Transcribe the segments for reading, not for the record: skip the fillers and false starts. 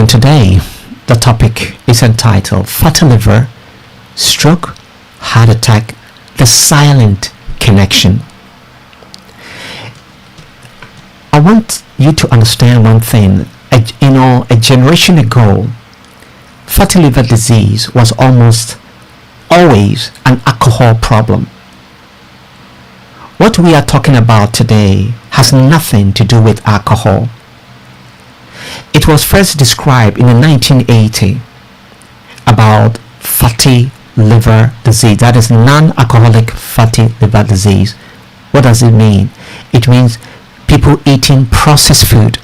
discussion today. The topic is entitled Fatty Liver, Stroke, Heart Attack, the Silent Connection. I want you to understand one thing. A generation ago, fatty liver disease was almost always an alcohol problem. What we are talking about today has nothing to do with alcohol. It was first described in the 1980 about fatty liver disease, that is non-alcoholic fatty liver disease. What does it mean? It means people eating processed food,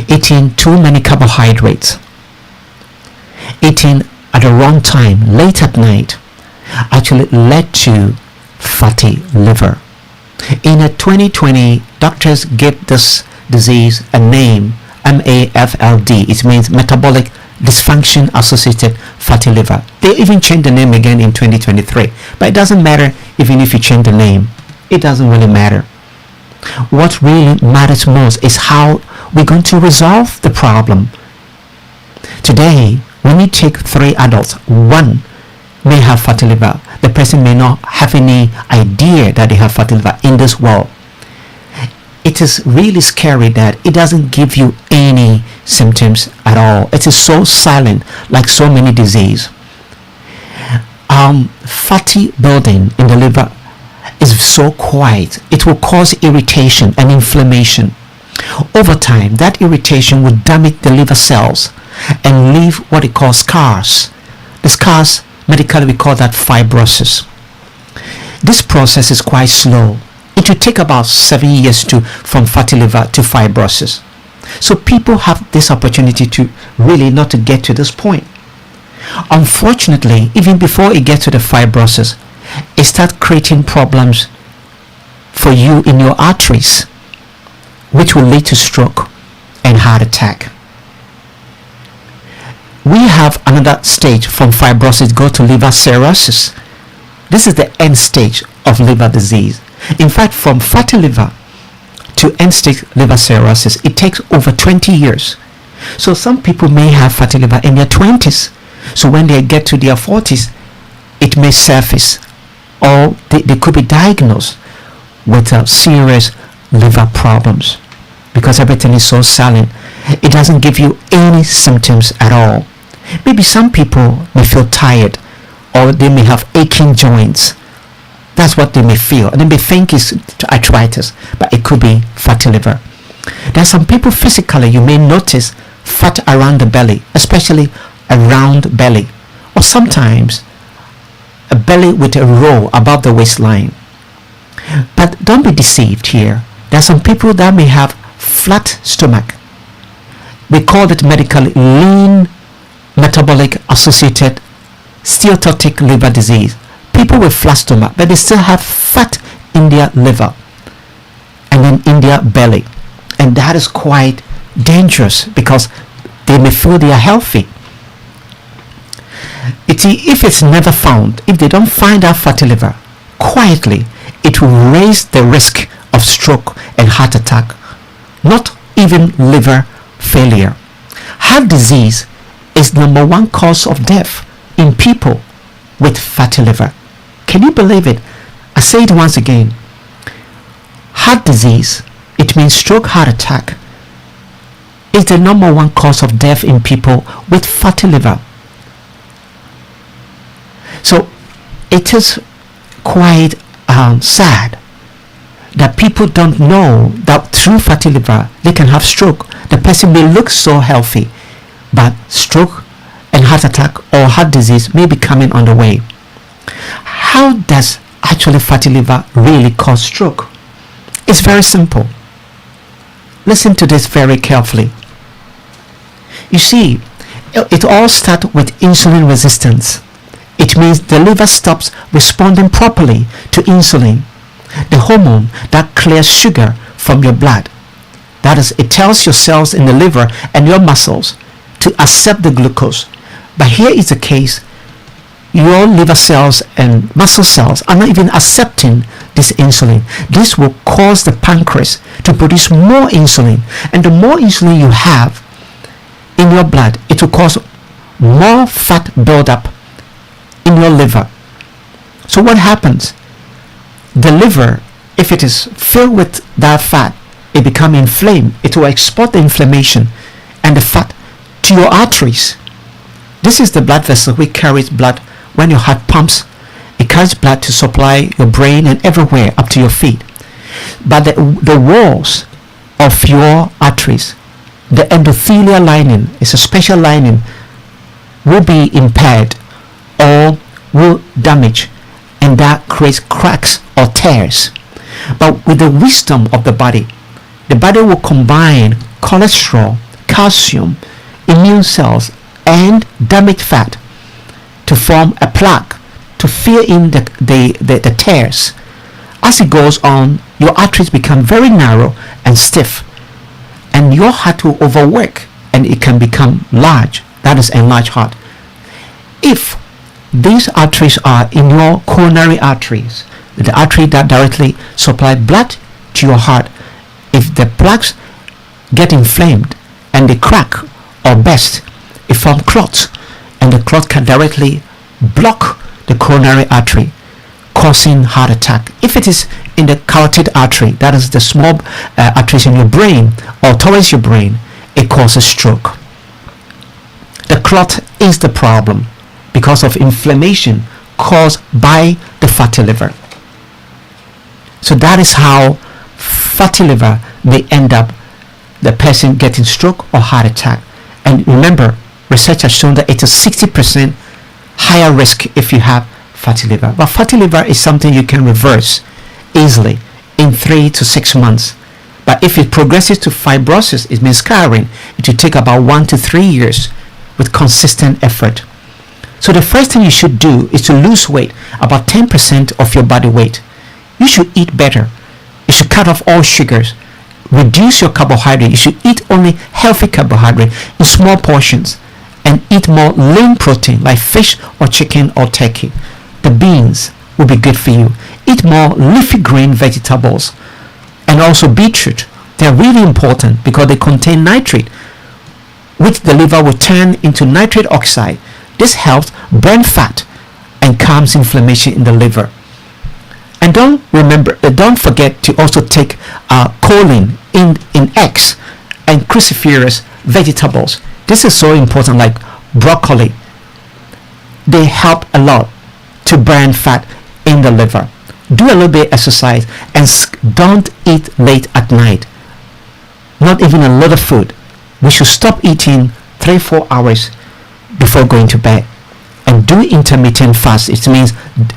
eating too many carbohydrates, eating at the wrong time, late at night, actually led to fatty liver. In 2020, doctors gave this disease a name, MAFLD. It means metabolic dysfunction associated fatty liver. They even changed the name again in 2023, but it doesn't matter. Even if you change the name, it doesn't really matter. What really matters most is how we're going to resolve the problem. Today, when you take 3 adults, one may have fatty liver. The person may not have any idea that they have fatty liver in this world. It is really scary that it doesn't give you any symptoms at all. It is so silent, like so many diseases. Fatty building in the liver is so quiet. It will cause irritation and inflammation. Over time, that irritation will damage the liver cells and leave what it calls scars. The scars, medically we call that fibrosis. This process is quite slow. It will take about 7 years from fatty liver to fibrosis. So people have this opportunity to really not to get to this point. Unfortunately, even before it gets to the fibrosis, it starts creating problems for you in your arteries, which will lead to stroke and heart attack. We have another stage from fibrosis go to liver cirrhosis. This is the end stage of liver disease. In fact, from fatty liver to end stage liver cirrhosis, it takes over 20 years. So some people may have fatty liver in their 20s. So when they get to their 40s, it may surface, or they could be diagnosed with serious liver problems because everything is so silent. It doesn't give you any symptoms at all. Maybe some people may feel tired, or they may have aching joints. That's what they may feel, and they may think it's arthritis, but it could be fatty liver. There are some people physically you may notice fat around the belly, especially a round belly, or sometimes a belly with a roll above the waistline. But don't be deceived here. There are some people that may have flat stomach. We call it medically lean metabolic associated steatotic liver disease. People with flat stomach, but they still have fat in their liver and then in their belly, and that is quite dangerous because they may feel they are healthy. If it's never found, if they don't find out fatty liver quietly, it will raise the risk of stroke and heart attack, not even liver failure. Heart disease is number 1 cause of death in people with fatty liver. Can you believe it? I say it once again. Heart disease, it means stroke, heart attack, is the number 1 cause of death in people with fatty liver. So it is quite sad that people don't know that through fatty liver they can have stroke. The person may look so healthy, but stroke and heart attack or heart disease may be coming on the way. How does actually fatty liver really cause stroke? It's very simple. Listen to this very carefully. You see, it all starts with insulin resistance. It means the liver stops responding properly to insulin, the hormone that clears sugar from your blood. That is, it tells your cells in the liver and your muscles to accept the glucose. But here is the case. Your liver cells and muscle cells are not even accepting this insulin. This will cause the pancreas to produce more insulin, and the more insulin you have, in your blood, it will cause more fat buildup in your liver. So what happens? The liver, if it is filled with that fat, it becomes inflamed. It will export the inflammation and the fat to your arteries. This is the blood vessel which carries blood when your heart pumps. It carries blood to supply your brain and everywhere up to your feet. But the walls of your arteries, the endothelial lining, is a special lining, will be impaired or will damage, and that creates cracks or tears. But with the wisdom of the body will combine cholesterol, calcium, immune cells, and damaged fat to form a plaque to fill in the tears. As it goes on, your arteries become very narrow and stiff, and your heart will overwork and it can become large. That is enlarged heart. If these arteries are in your coronary arteries, the artery that directly supply blood to your heart, if the plaques get inflamed and they crack or burst, it forms clots, and the clot can directly block the coronary artery, causing heart attack. If it is in the carotid artery, that is the small arteries in your brain or towards your brain, it causes stroke. The clot is the problem because of inflammation caused by the fatty liver. So that is how fatty liver may end up the person getting stroke or heart attack. And remember, research has shown that it is 60% higher risk if you have fatty liver. But fatty liver is something you can reverse easily in 3 to 6 months. But if it progresses to fibrosis, it means scarring, it will take about 1 to 3 years with consistent effort. So the first thing you should do is to lose weight, about 10% of your body weight. You should eat better. You should cut off all sugars. Reduce your carbohydrate. You should eat only healthy carbohydrate in small portions, and eat more lean protein like fish or chicken or turkey. The beans will be good for you. Eat more leafy green vegetables, and also beetroot. They're really important because they contain nitrate, which the liver will turn into nitric oxide. This helps burn fat and calms inflammation in the liver. And don't forget to also take choline in eggs and cruciferous vegetables. This is so important, like broccoli. They help a lot to burn fat in the liver. Do a little bit of exercise and don't eat late at night. Not even a lot of food. We should stop eating 3-4 hours before going to bed, and do intermittent fast. It means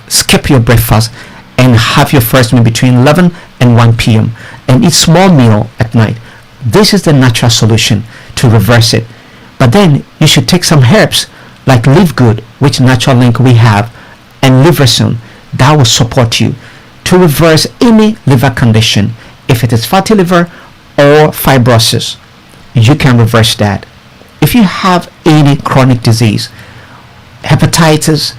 skip your breakfast and have your first meal between 11 and 1 p.m. and eat small meal at night. This is the natural solution to reverse it. But then you should take some herbs like Live Good, which Natural Link we have, and Liverson. That will support you to reverse any liver condition. If it is fatty liver or fibrosis, you can reverse that. If you have any chronic disease, hepatitis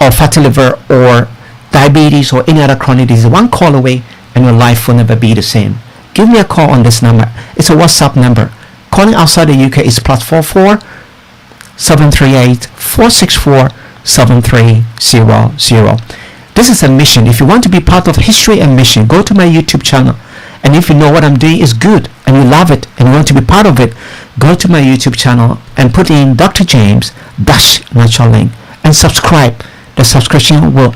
or fatty liver or diabetes or any other chronic disease, one call away and your life will never be the same. Give me a call on this number. It's a WhatsApp number. Calling outside the UK is +44 738 464 7300. This is a mission. If you want to be part of History and Mission, go to my YouTube channel. And if you know what I'm doing is good and you love it and you want to be part of it, go to my YouTube channel and put in Dr. James Natural Link and subscribe. The subscription will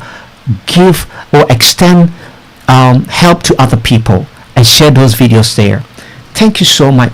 extend help to other people, and share those videos there. Thank you so much